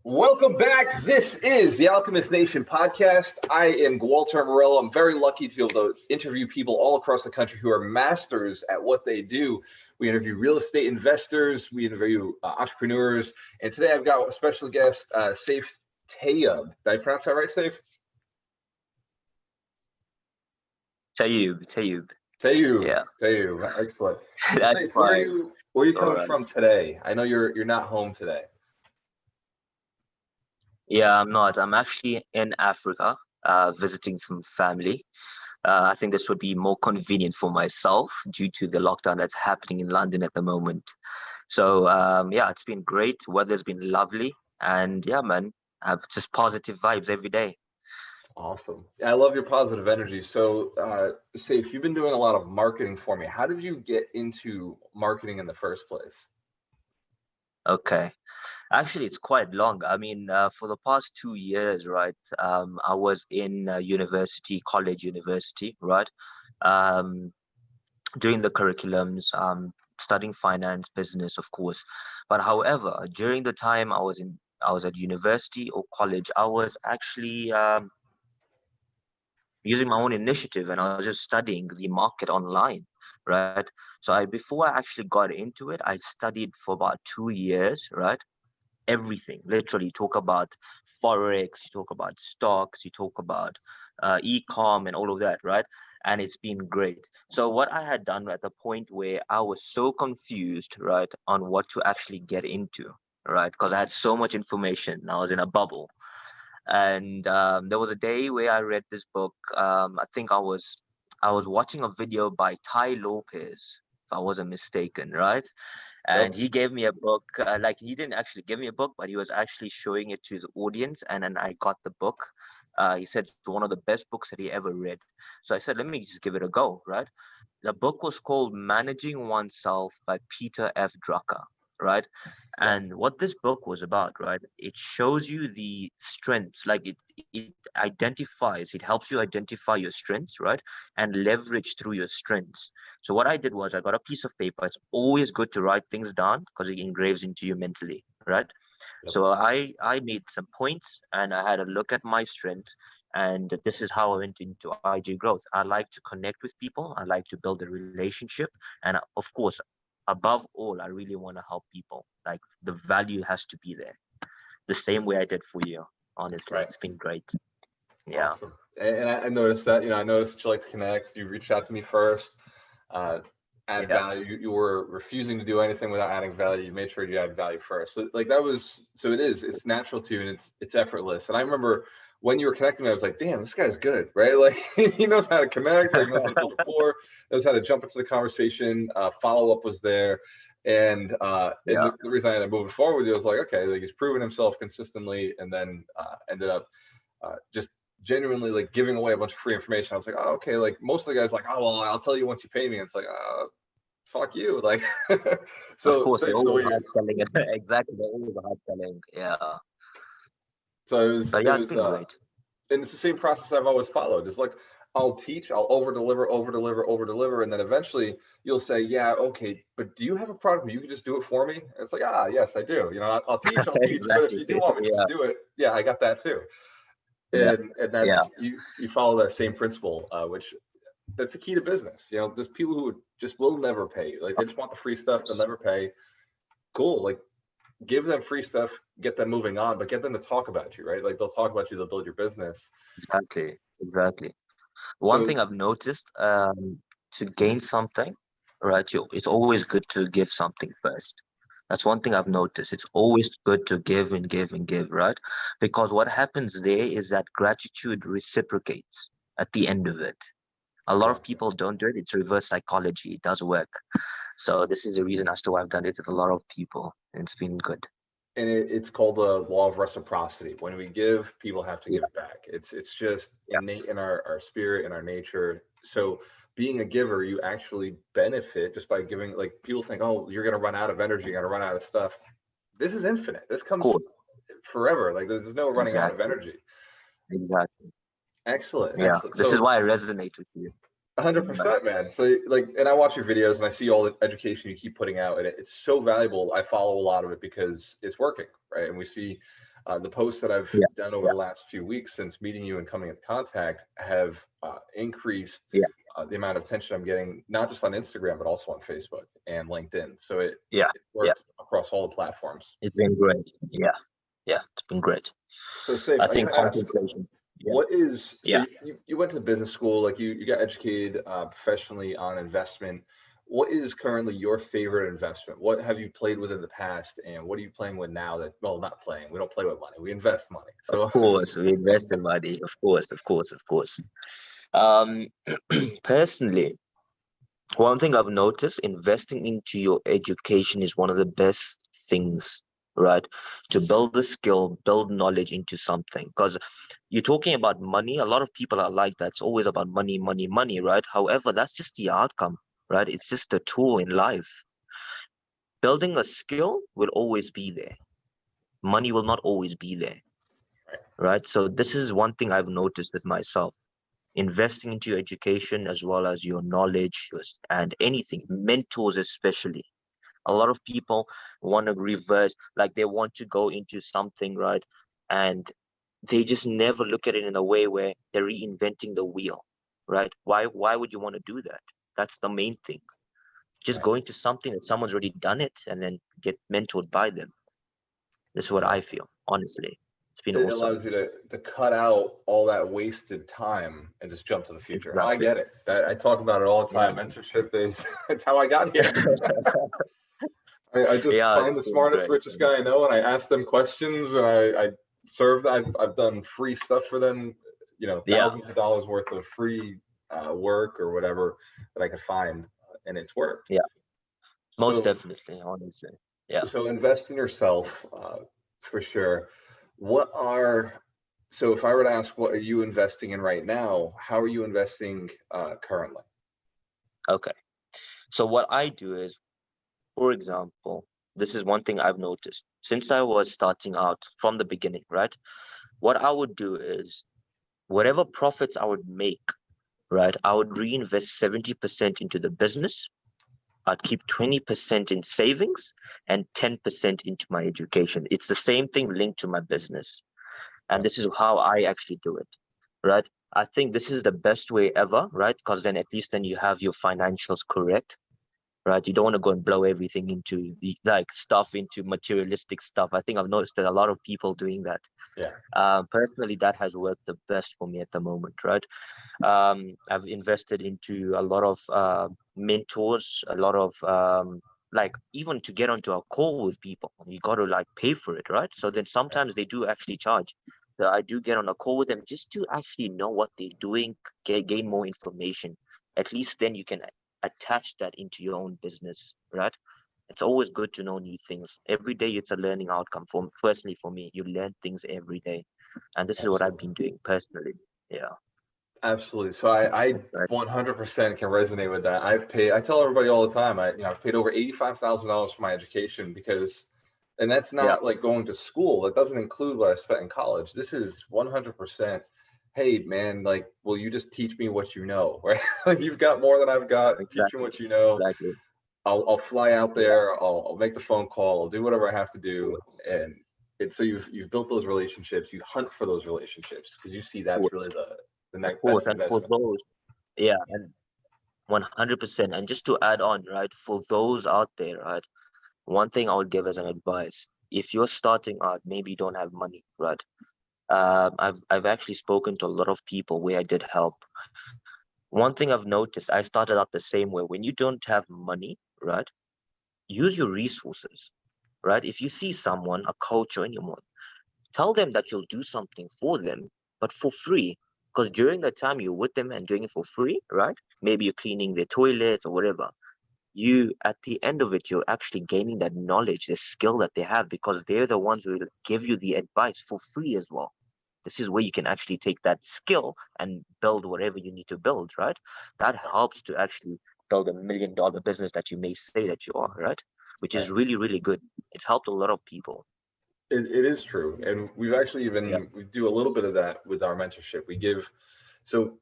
Welcome back. This is the Alchemist Nation podcast. I am Walter Morello. I'm very lucky to be able to interview people all across the country who are masters at what they do. We interview real estate investors, we interview entrepreneurs, and today I've got a special guest, Saif Tayeb. Did I pronounce that right, Saif? Tayeb. Tayeb. Excellent. That's Saif, fine. where are you All coming right. from today? I know you're not home today. Yeah, I'm not. I'm actually in Africa, visiting some family. I think this would be more convenient for myself due to the lockdown that's happening in London at the moment. So, yeah, it's been great. Weather's been lovely. And yeah, man, I have just positive vibes every day. Awesome. I love your positive energy. So, Saif, you've been doing a lot of marketing for me. How did you get into marketing in the first place? Okay. Actually, it's quite long. I mean, for the past 2 years, right, I was in university, right? Um, Doing the curriculums, studying finance, business, of course. But however, during the time I was at university or college, I was actually using my own initiative and I was just studying the market online, right? So before I actually got into it, I studied for about 2 years, right? Everything, literally. You talk about forex, you talk about stocks, you talk about e-com and all of that, right? And it's been great. So what I had done at the point where I was so confused, right, on what to actually get into, right, because I had so much information, I was in a bubble. And there was a day where I read this book. I think I was watching a video by Ty Lopez, if I wasn't mistaken, right? And Yep. he gave me a book. Like, he didn't actually give me a book, but he was actually showing it to his audience, and then I got the book. He said it's one of the best books that he ever read. So I said, let me just give it a go, right? The book was called Managing Oneself by Peter F. Drucker, right? Yep. And what this book was about, right? It shows you the strengths, like it helps you identify your strengths, right? And leverage through your strengths. So what I did was I got a piece of paper. It's always good to write things down because it engraves into you mentally, right? Yep. So I made some points and I had a look at my strengths, and this is how I went into IG growth. I like to connect with people. I like to build a relationship, and of course, above all, I really want to help people. Like, the value has to be there. The same way I did for you. Honestly, Right. it's been great. Yeah. Awesome. And I noticed that, I noticed that you like to connect. You reached out to me first, uh, add Yeah. value. You were refusing to do anything without adding value. You made sure you add value first. So, like, so it's natural to you, and it's effortless. And I remember when you were connecting me, I was like, damn, this guy's good, right? Like, he knows how to connect, like, he knows how to build rapport, knows how to jump into the conversation. Follow up was there. And Yeah. the reason I ended up moving forward with you was like, okay, like, he's proven himself consistently, and then ended up just genuinely, like, giving away a bunch of free information. I was like, oh, okay. Like, most of the guys like, oh, well, I'll tell you once you pay me. And it's like, fuck you. Like, Of so course, they're safe the always way you. hard selling. Exactly, they're always hard selling. Yeah. So it was, But it yeah, it's was, been great. and it's the same process I've always followed. It's like, I'll teach, I'll over deliver. And then eventually you'll say, yeah, okay, but do you have a product where you can just do it for me? And it's like, yes, I do. I'll teach, but if Exactly. you do want me to Yeah. just do it, yeah, I got that too. Yeah. And Yeah. that's, you follow that same principle, which that's the key to business. There's people who just will never pay you. Like, they just want the free stuff, they'll never pay. Cool. Like, give them free stuff, get them moving on, but get them to talk about you, right? Like, they'll talk about you, they'll build your business. Exactly. Exactly. One So thing I've noticed, to gain something, right? It's always good to give something first. That's one thing I've noticed. It's always good to give and give and give, right? Because what happens there is that gratitude reciprocates at the end of it. A lot of exactly. people don't do it. It's reverse psychology. It does work. So this is the reason as to why I've done it with a lot of people. And it's been good. And it's called the law of reciprocity. When we give, people have to Yeah. give back. It's just Yeah. innate in our spirit and our nature. So being a giver, you actually benefit just by giving. Like, people think, oh, you're gonna run out of energy, you're gonna run out of stuff. This is infinite. This Of comes course. forever. Like, there's no running out of Exactly. energy. Exactly. Excellent, Yeah. excellent. This is So why I resonate with you. Yeah. 100%, man. So, like, and I watch your videos and I see all the education you keep putting out, and it's so valuable. I follow a lot of it because it's working, right? And we see The posts that I've Yeah. done over the last few weeks since meeting you and coming into contact have increased Yeah. the amount of attention I'm getting, not just on Instagram, but also on Facebook and LinkedIn. So it Yeah. Yeah. worked across all the platforms. It's been great. Yeah. Yeah. It's been great. So Saif, I I think gotta ask, contemplation. Yeah. what is, so Yeah. you went to business school, like you got educated professionally on investment. What is currently your favorite investment? What have you played with in the past, and what are you playing with now that, well, not playing, we don't play with money, we invest money. Of So course, we invest in money. Of course. Of course. Of course. Um, personally, one thing I've noticed, investing into your education is one of the best things, right? To build a skill, build knowledge into something. Because you're talking about money, a lot of people are like that. It's always about money, money, money, right? However, that's just the outcome, right? It's just a tool in life. Building a skill will always be there. Money will not always be there, right? So this is one thing I've noticed with myself. Investing into your education as well as your knowledge and anything, mentors especially. A lot of people want to reverse, like they want to go into something, right? And they just never look at it in a way where they're reinventing the wheel, right? Why would you want to do that? That's the main thing. Just right. go into something that someone's already done it and then get mentored by them. This is what Yeah. I feel, honestly. It's been It awesome. allows you to cut out all that wasted time and just jump to the future. I Exactly. get it. I talk about it all the time. Mentorship is it's how I got here. I just Yeah, it's find the been smartest, great. richest guy I know, and I ask them questions, and I serve. I've done free stuff for them, Yeah, thousands of dollars worth of free work or whatever that I could find, and it's worked. yeah, most So, definitely, honestly. Yeah. so invest in yourself for sure. What are so if I were to ask, what are you investing in right now? How are you investing currently? Okay. So what I do is, for example, this is one thing I've noticed since I was starting out from the beginning, right? What I would do is whatever profits I would make, right? I would reinvest 70% into the business. I'd keep 20% in savings and 10% into my education. It's the same thing linked to my business. And Yeah, this is how I actually do it, right? I think this is the best way ever, right? Because then at least then you have your financials correct, right? You don't want to go and blow everything into like stuff into materialistic stuff. I think I've noticed that a lot of people doing that. yeah, Personally, that has worked the best for me at the moment, right? I've invested into a lot of mentors, a lot of like even to get onto a call with people, you got to like pay for it, right? So then yeah. sometimes they do actually charge. So I do get on a call with them just to actually know what they're doing, gain more information. At least then you can attach that into your own business, right? It's always good to know new things. Every day it's a learning outcome. For personally for me, you learn things every day, and this is what I've Absolutely. been doing personally. Yeah, Absolutely. So I right. 100% can resonate with that. I tell everybody all the time, I've paid over $85,000 for my education because, and that's Yeah, not like going to school. That doesn't include what I spent in college. This is 100%. Hey man, like, will you just teach me what you know, right? Like you've got more than I've got. Teach me exactly, what you know. exactly. I'll fly out Yeah, there. I'll make the phone call. I'll do whatever I have to do. And so you've built those relationships. You hunt for those relationships because you see of that's course, really the of next course, best and for investment. those, yeah, and 100%. And just to add on, right, for those out there, right, one thing I would give as an advice: if you're starting out, maybe you don't have money, right? I've actually spoken to a lot of people where I did help. One thing I've noticed, I started out the same way. When you don't have money, right, use your resources, right? If you see someone, a coach or anyone, tell them that you'll do something for them, but for free. Because during the time you're with them and doing it for free, right? Maybe you're cleaning their toilets or whatever. You, at the end of it, you're actually gaining that knowledge, the skill that they have, because they're the ones who will give you the advice for free as well. This is where you can actually take that skill and build whatever you need to build, right? That helps to actually build $1 million business that you may say that you are, right? Which is Right. really, really good. It's helped a lot of people. It is true. And we've actually Yeah, we do a little bit of that with our mentorship. So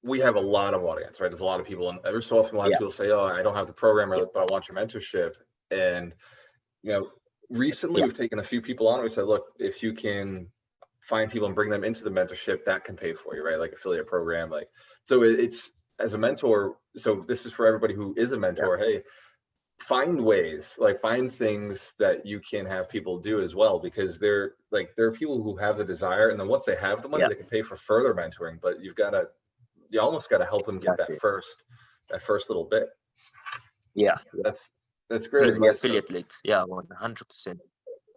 we have a lot of audience, right? There's a lot of people, and every so often we'll have yeah, people say, "Oh, I don't have the program, yeah, but I want your mentorship." And you know, recently Yeah. we've taken a few people on. We said, look, if you can find people and bring them into the mentorship, that can pay for you, right? Like affiliate program, like, so it's as a mentor. So this is for everybody who is a mentor. Hey, find ways, like find things that you can have people do as well, because there are people who have the desire, and then once they have the money, Yeah. they can pay for further mentoring. But you almost got to help them get that Exactly. first little bit. Yeah. That's great Through the advice. affiliate links. Yeah, 100%.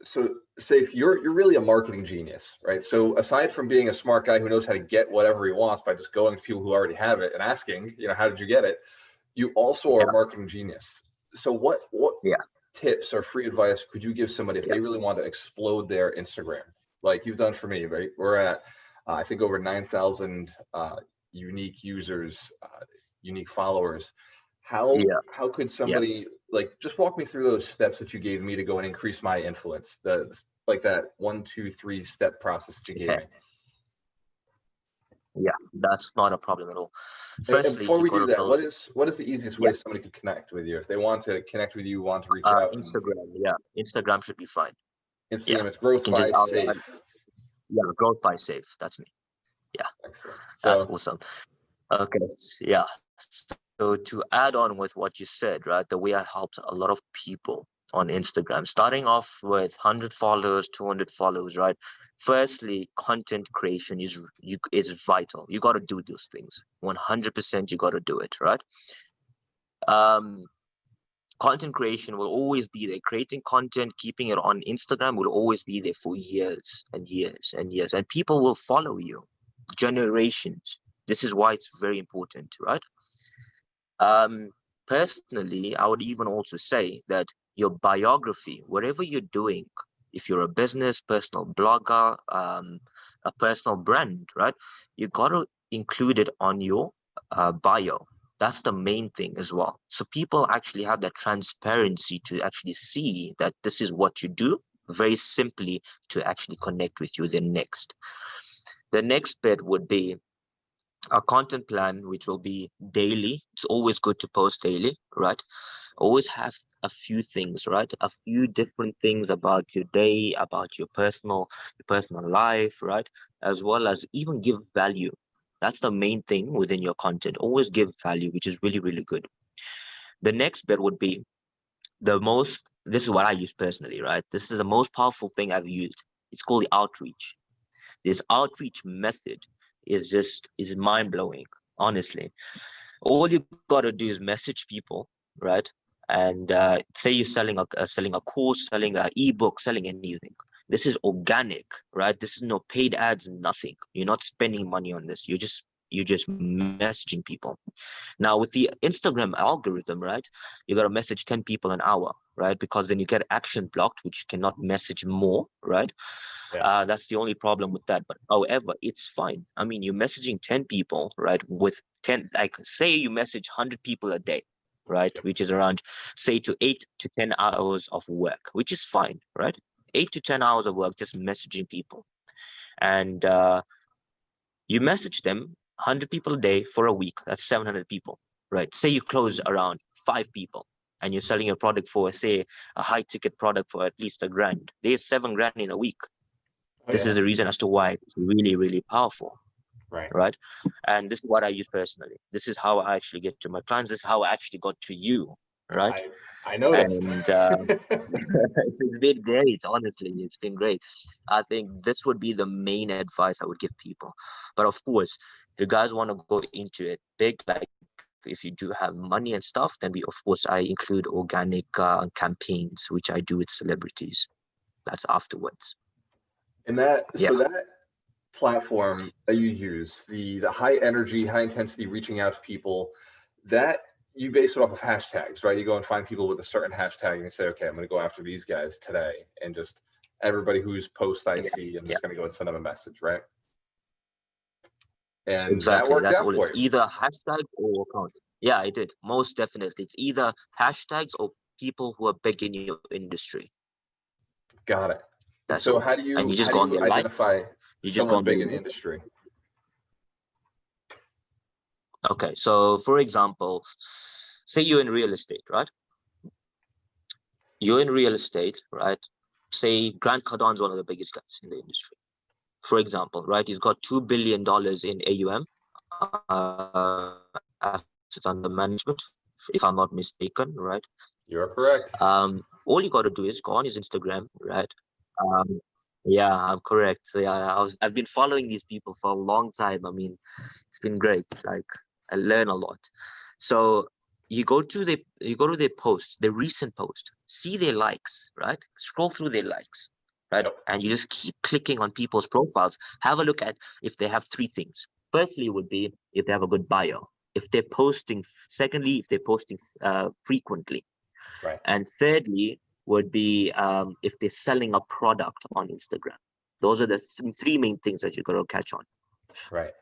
So Saif, you're really a marketing genius, right? So aside from being a smart guy who knows how to get whatever he wants by just going to people who already have it and asking, how did you get it? You also are Yeah. a marketing genius. So what Yeah. tips or free advice could you give somebody if Yeah. they really want to explode their Instagram, like you've done for me, right? We're at I think over 9,000 unique users, unique followers. Yeah. How could Yeah. somebody, like, just walk me through those steps that you gave me to go and increase my influence, like that 1, 2, 3 step process that you gave Okay. me. Yeah. That's not a problem at all. And Firstly, before you we got do to that, build. what is the easiest way Yeah. somebody could connect with you if they want to connect with you, want to reach out? And Instagram. Yeah. Instagram should be fine. Yeah. Instagram, it's You growth can by just Saif. yeah, growth by Safe. That's me. Yeah. Excellent. That's So awesome. Okay. Yeah. So to add on with what you said, right, the way I helped a lot of people on Instagram, starting off with 100 followers, 200 followers, right? Firstly, content creation is vital. You got to do those things. 100% you got to do it, right? Um, Content creation will always be there. Creating content, keeping it on Instagram will always be there for years and years and years, and people will follow you, generations. This is why it's very important, right? Um, Personally, I would even also say that your biography, whatever you're doing, if you're a business, personal blogger, a personal brand, right? You got to include it on your bio. That's the main thing as well. So people actually have that transparency to actually see that this is what you do, very simply to actually connect with you the next. The next bit would be a content plan, which will be daily. It's always good to post daily, right? Always have a few things, right? A few different things about your day, about your personal life, right? As well as even give value. That's the main thing within your content. Always give value, which is really, really good. The next bit would be this is what I use personally, right? This is the most powerful thing I've used. It's called the outreach. This outreach method is mind blowing, honestly. All you got to do is message people, right? And say you're selling a course, selling an ebook, selling anything. This is organic, right? This is no paid ads, nothing. You're not spending money on this. You're just messaging people. Now with the Instagram algorithm, right? You got to message 10 people an hour, right? Because then you get action blocked, which you cannot message more, right? yeah. That's the only problem with that. But however, it's fine. I mean, you're messaging 10 people, right? With 10, like say you message 100 people a day, right? Which is around, say, to 8 to 10 hours of work, which is fine, right? 8 to 10 hours of work just messaging people. And you message them 100 people a day for a week. That's 700 people, right? Say you close around 5 people and you're selling a product for, say, a high ticket product for at least $1,000. There's 7 grand in a week. Oh This is yeah. the reason as to why it's really, really powerful, Right. right? And this is what I use personally. This is how I actually get to my clients. This is how I actually got to you, right? I noticed. And it's been great, honestly. It's been great. I think this would be the main advice I would give people. But of course, if you guys want to go into it big, like if you do have money and stuff, then I include organic campaigns, which I do with celebrities. That's afterwards. And that, Yeah. so that platform that you use, the high energy, high intensity reaching out to people, that you base it off of hashtags, right? You go and find people with a certain hashtag and you say, okay, I'm going to go after these guys today, and just everybody whose post I Yeah. see, I'm Yeah. just going to go and send them a message, right? And that Exactly. worked That's out all. for It's you. either hashtag or account. Yeah, I did. Most definitely. It's either hashtags or people who are big in your industry. Got it. That's So all. And you how just do go on you their likes. identify You just go someone on their big in the likes. industry? Okay. So for example, say you're in real estate, right? You're in real estate, right? say Grant Cardone one of the biggest guys in the industry, for example, right? He's got $2 billion in AUM, assets under management, if I'm not mistaken, right? You're correct. All you got to do is go on his Instagram, right? Um, yeah, I'm correct. So yeah, I've been following these people for a long time. I mean, it's been great. Like I learn a lot. So you go to their post, their recent post, see their likes, right? Scroll through their likes, right? Yep. And you just keep clicking on people's profiles. Have a look at if they have three things. Firstly, would be if they have a good bio. If they're posting, secondly, if they're posting frequently. Right. And thirdly, would be if they're selling a product on Instagram. Those are the three main things that you're going to catch on Right.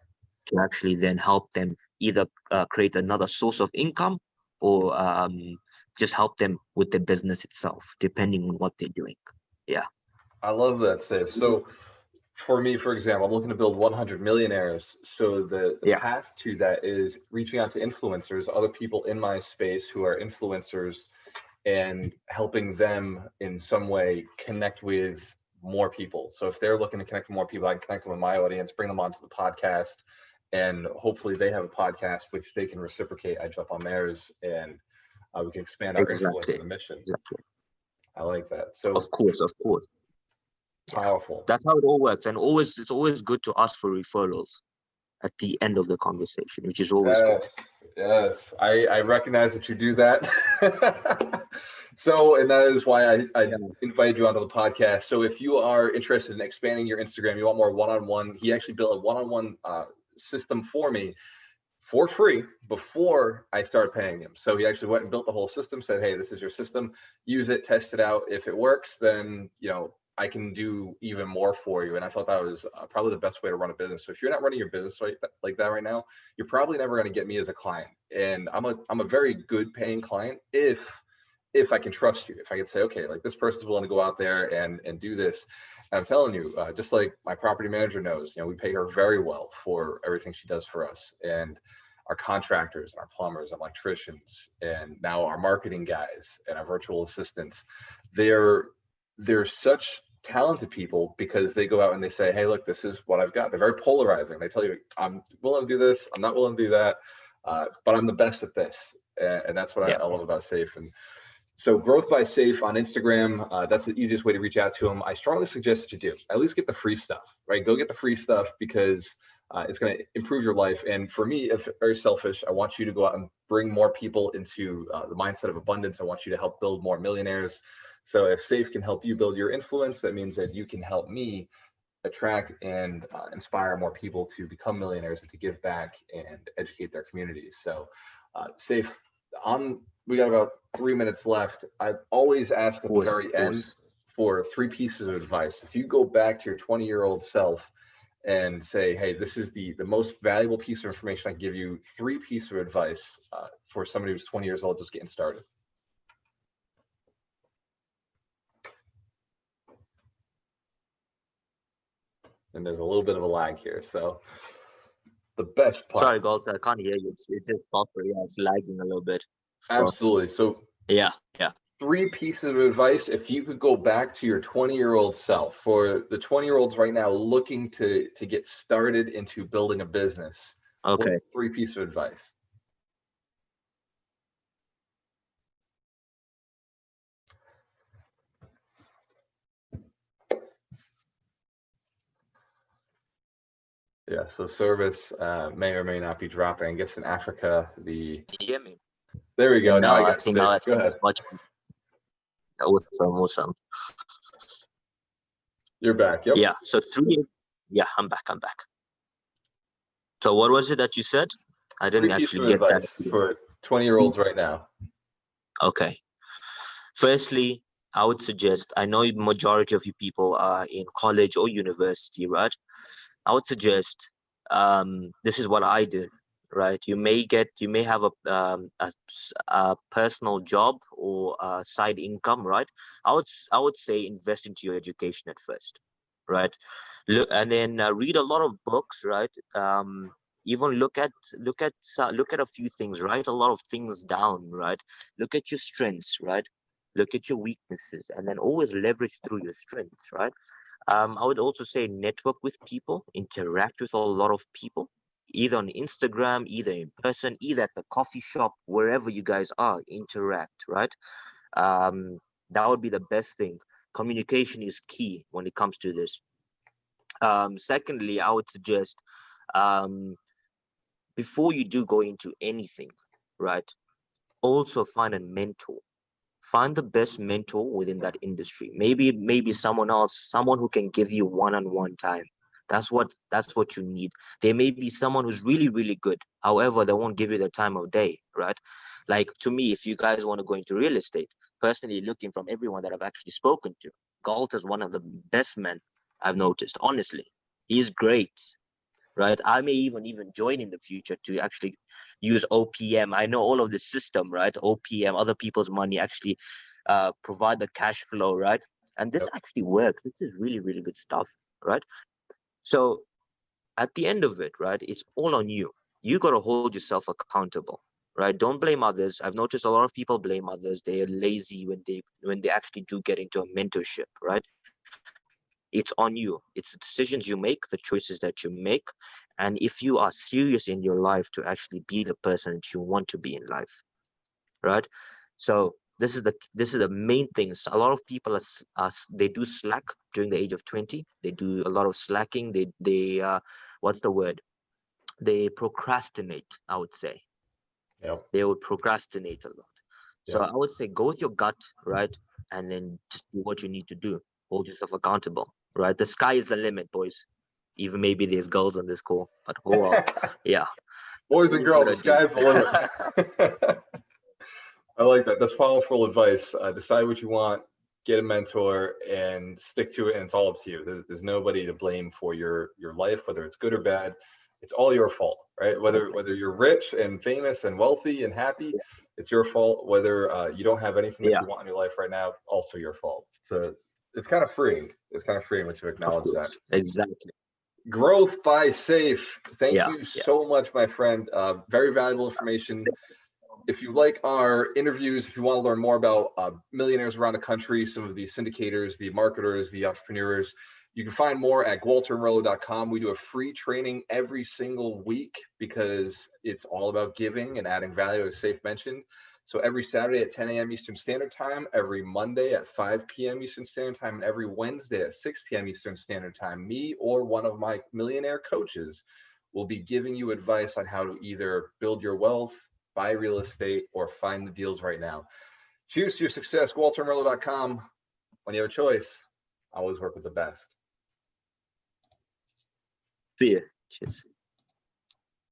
to actually then help them either create another source of income or just help them with the business itself, depending on what they're doing. Yeah. I love that, Saif. So for me, for example, I'm looking to build 100 millionaires. So the Yeah. path to that is reaching out to influencers, other people in my space who are influencers, and helping them in some way connect with more people. So if they're looking to connect with more people, I can connect them with my audience, bring them onto the podcast, and hopefully they have a podcast which they can reciprocate. I jump on theirs, and we can expand our influence Exactly. and the mission. Exactly. I like that. So Of course. Yeah. powerful. That's how it all works. And it's always good to ask for referrals at the end of the conversation, which is always good. Yes. I recognize that you do that. So, and that is why I invited you onto the podcast. So if you are interested in expanding your Instagram, you want more one-on-one, he actually built a one-on-one system for me for free before I started paying him. So he actually went and built the whole system, said, hey, this is your system, use it, test it out. If it works, then, I can do even more for you. And I thought that was probably the best way to run a business. So if you're not running your business like that right now, you're probably never going to get me as a client. And I'm a very good paying client if I can trust you, if I can say, okay, like this person's willing to go out there and do this. And I'm telling you, just like my property manager knows, we pay her very well for everything she does for us. And our contractors, our plumbers, electricians, and now our marketing guys and our virtual assistants, they're such talented people because they go out and they say, hey, look, this is what I've got. They're very polarizing. They tell you, I'm willing to do this, I'm not willing to do that, but I'm the best at this. And that's what I love about Saif. And so Growth by Saif on Instagram, that's the easiest way to reach out to him. I strongly suggest that you do. At least get the free stuff, right? Go get the free stuff because it's going to improve your life. And for me, if very selfish, I want you to go out and bring more people into the mindset of abundance. I want you to help build more millionaires. So if Saif can help you build your influence, that means that you can help me attract and inspire more people to become millionaires and to give back and educate their communities. So Saif, we got about 3 minutes left. I always ask at the very end for 3 pieces of advice. If you go back to your 20-year-old self and say, hey, this is the most valuable piece of information I can give you, 3 pieces of advice for somebody who's 20 years old just getting started. And there's a little bit of a lag here. So the best part. Sorry, Gold, I can't hear you. It's just buffer. Yeah, it's lagging a little bit. Absolutely. So yeah. 3 pieces of advice. If you could go back to your 20-year-old self, for the 20-year-olds right now looking to get started into building a business. Okay. What 3 pieces of advice? Yeah, so service may or may not be dropping. I guess in Africa, Can you hear me? There we go. Now I got think Saif. Go ahead. it's much. Awesome. You're back. Yep. Yeah. So 3. Yeah, I'm back. So what was it that you said? I didn't 3 pieces actually of get advice that. for 20-year-olds right now. Okay. Firstly, I would suggest, I know majority of you people are in college or university, right? I would suggest, this is what I did, right? You may have a personal job or a side income, right? I would say invest into your education at first, right? Look, and then read a lot of books, right? Even look at a few things, write a lot of things down, right? Look at your strengths, right? look at your weaknesses, and then always leverage through your strengths, right? I would also say network with people, interact with a lot of people, either on Instagram, either in person, either at the coffee shop, wherever you guys are, interact, right? That would be the best thing. Communication is key when it comes to this. Secondly, I would suggest, um, before you do go into anything, right, also find a mentor. Find the best mentor within that industry. Maybe someone else, someone who can give you one-on-one time. That's what you need. There may be someone who's really, really good. However, they won't give you the time of day, right? Like, to me, if you guys want to go into real estate, personally, looking from everyone that I've actually spoken to, Galt is one of the best men I've noticed. Honestly, he's great, right? I may even join in the future to actually use OPM. I know all of the system, right? OPM, other people's money, actually provide the cash flow, right? And this Yep. actually works. This is really, really good stuff, right? So at the end of it, right, it's all on you. You got to hold yourself accountable, right? Don't blame others. I've noticed a lot of people blame others. They're lazy when they actually do get into a mentorship, right? It's on you. It's the decisions you make, the choices that you make, and if you are serious in your life to actually be the person that you want to be in life, right? So this is the main things. A lot of people they do slack during the age of 20. They do a lot of slacking. They what's the word? They procrastinate, I would say. Yep. They would procrastinate a lot. So Yep. I would say go with your gut, right? And then just do what you need to do. Hold yourself accountable, right? The sky is the limit, boys. Even maybe there's girls on this call, but oh well. Yeah. That's Boys what and you girls, the gotta do. sky's the limit. I like that. That's powerful advice. Decide what you want, get a mentor, and stick to it. And it's all up to you. There's nobody to blame for your life, whether it's good or bad. It's all your fault, right? Perfect. Whether you're rich and famous and wealthy and happy, it's your fault. Whether you don't have anything that Yeah, you want in your life right now, also your fault. So it's kind of freeing. It's kind of freeing once you of acknowledge that. course. Exactly. Growth by Saif. Thank Yeah, you yeah. so much, my friend. Very valuable information. If you like our interviews, if you want to learn more about millionaires around the country, some of the syndicators, the marketers, the entrepreneurs, you can find more at gualtermerlo.com. We do a free training every single week because it's all about giving and adding value, as Saif mentioned. So every Saturday at 10 a.m. Eastern Standard Time, every Monday at 5 p.m. Eastern Standard Time, and every Wednesday at 6 p.m. Eastern Standard Time, me or one of my millionaire coaches will be giving you advice on how to either build your wealth, buy real estate, or find the deals right now. Cheers to your success. GualterMerlo.com. When you have a choice, always work with the best. See you. Cheers.